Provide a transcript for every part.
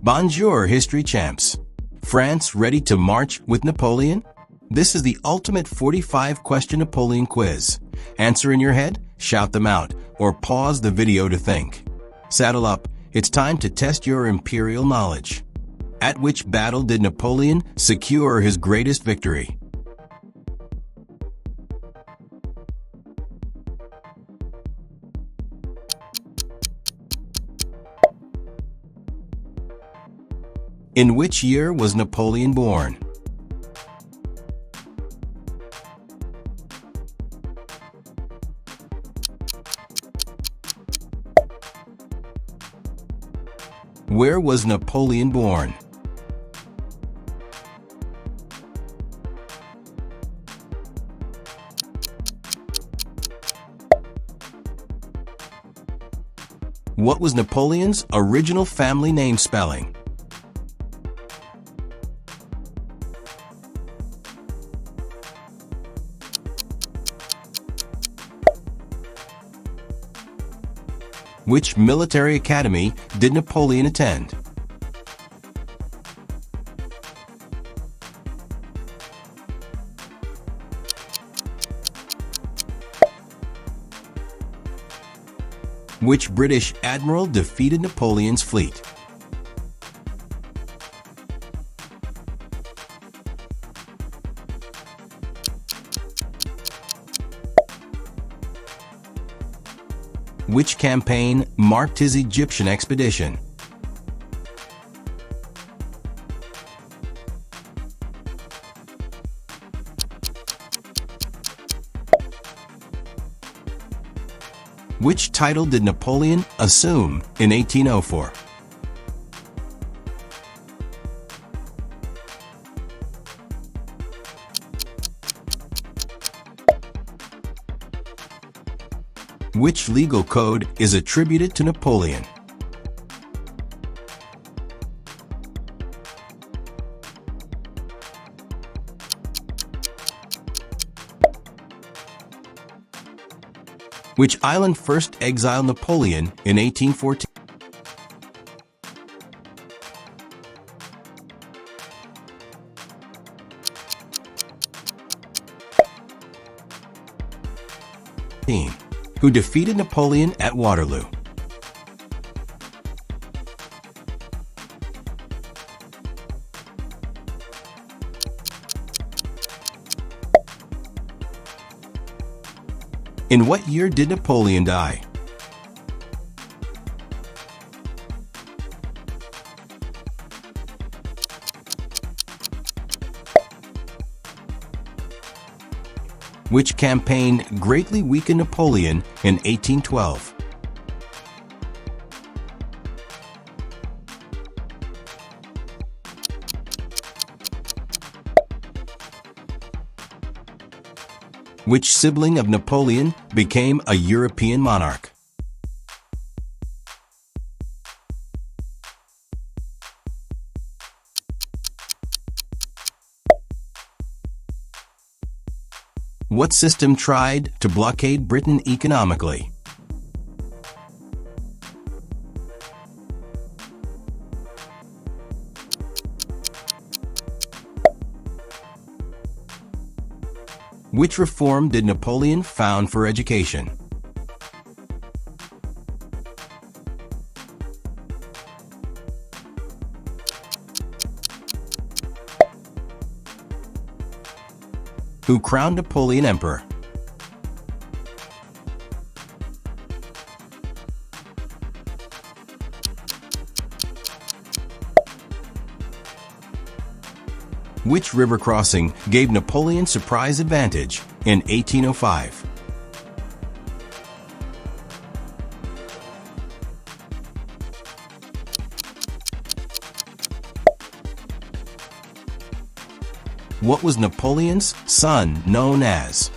Bonjour, history champs. France ready to march with Napoleon? This is the ultimate 45-question Napoleon quiz. Answer in your head, shout them out, or pause the video to think. Saddle up, it's time to test your imperial knowledge. At which battle did Napoleon secure his greatest victory? In which year was Napoleon born? Where was Napoleon born? What was Napoleon's original family name spelling? Which military academy did Napoleon attend? Which British admiral defeated Napoleon's fleet? Which campaign marked his Egyptian expedition? Which title did Napoleon assume in 1804? Which legal code is attributed to Napoleon? Which island first exiled Napoleon in 1814? Who defeated Napoleon at Waterloo? In what year did Napoleon die? Which campaign greatly weakened Napoleon in 1812? Which sibling of Napoleon became a European monarch? What system tried to blockade Britain economically? Which reform did Napoleon found for education? Who crowned Napoleon emperor? Which river crossing gave Napoleon surprise advantage in 1805? What was Napoleon's son known as?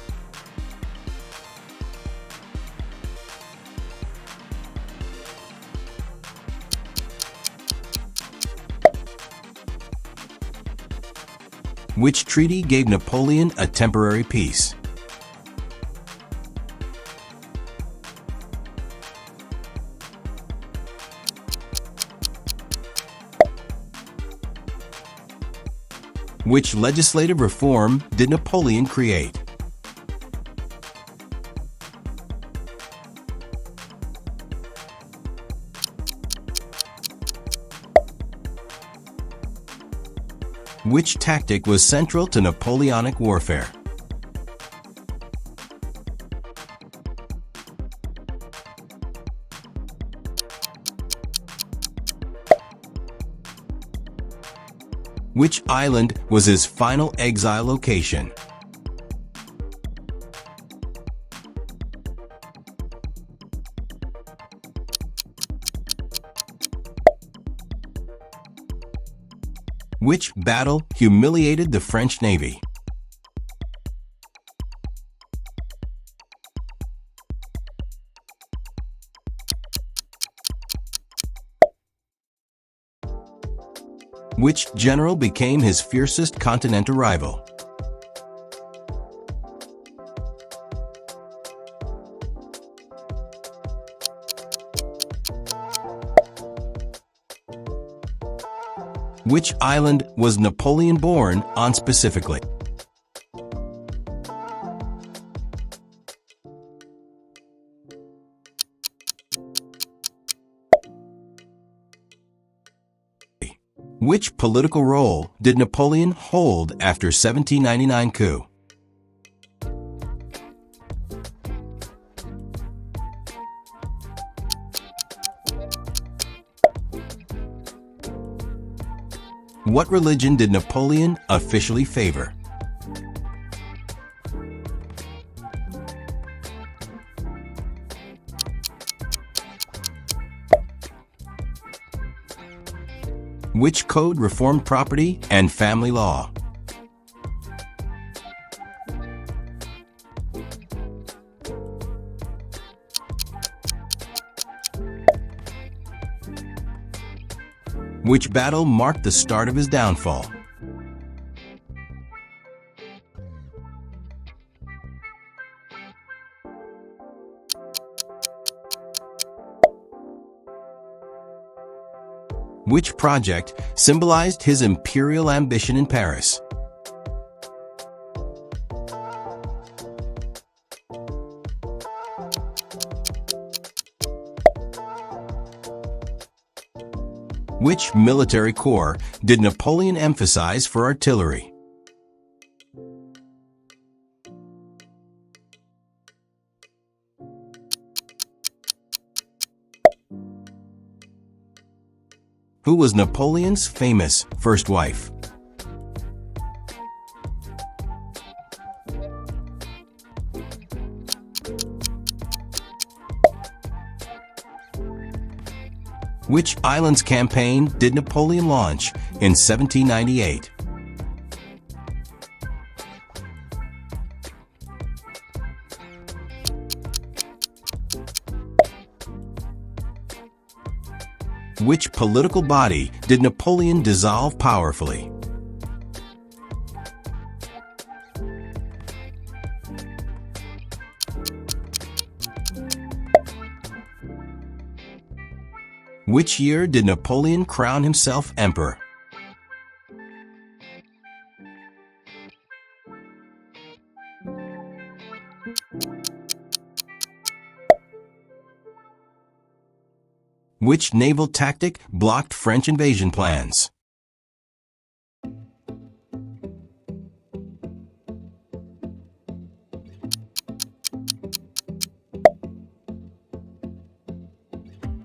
Which treaty gave Napoleon a temporary peace? Which legislative reform did Napoleon create? Which tactic was central to Napoleonic warfare? Which island was his final exile location? Which battle humiliated the French Navy? Which general became his fiercest continental rival? Which island was Napoleon born on specifically? Which political role did Napoleon hold after 1799 coup? What religion did Napoleon officially favor? Which code reformed property and family law? Which battle marked the start of his downfall? Which project symbolized his imperial ambition in Paris? Which military corps did Napoleon emphasize for artillery? Who was Napoleon's famous first wife? Which islands campaign did Napoleon launch in 1798? Which political body did Napoleon dissolve powerfully? Which year did Napoleon crown himself emperor? Which naval tactic blocked French invasion plans?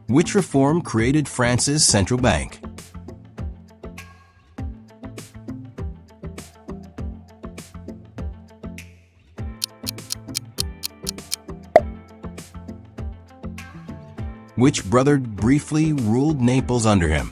Which reform created France's central bank? Which brother briefly ruled Naples under him?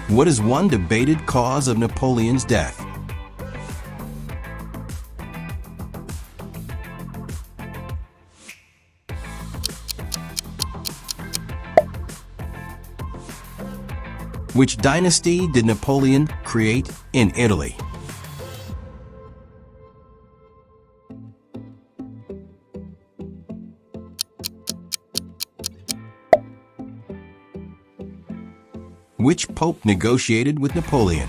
What is one debated cause of Napoleon's death? Which dynasty did Napoleon create in Italy? Which pope negotiated with Napoleon?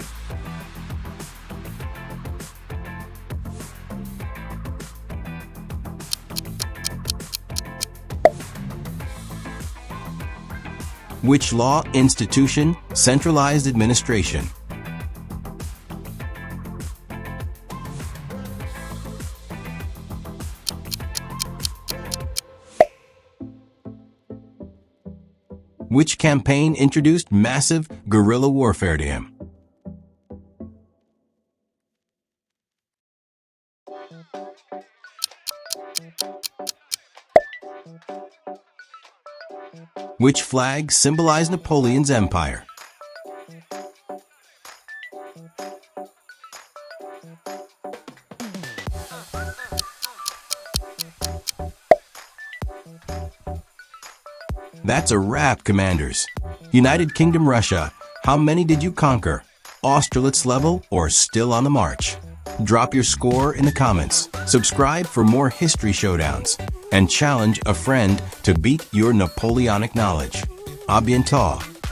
Which law institution centralized administration? Which campaign introduced massive guerrilla warfare to him? Which flag symbolized Napoleon's empire? That's a wrap, Commanders. United Kingdom, Russia, how many did you conquer? Austerlitz level or still on the march? Drop your score in the comments, subscribe for more history showdowns, and challenge a friend to beat your Napoleonic knowledge. À bientôt!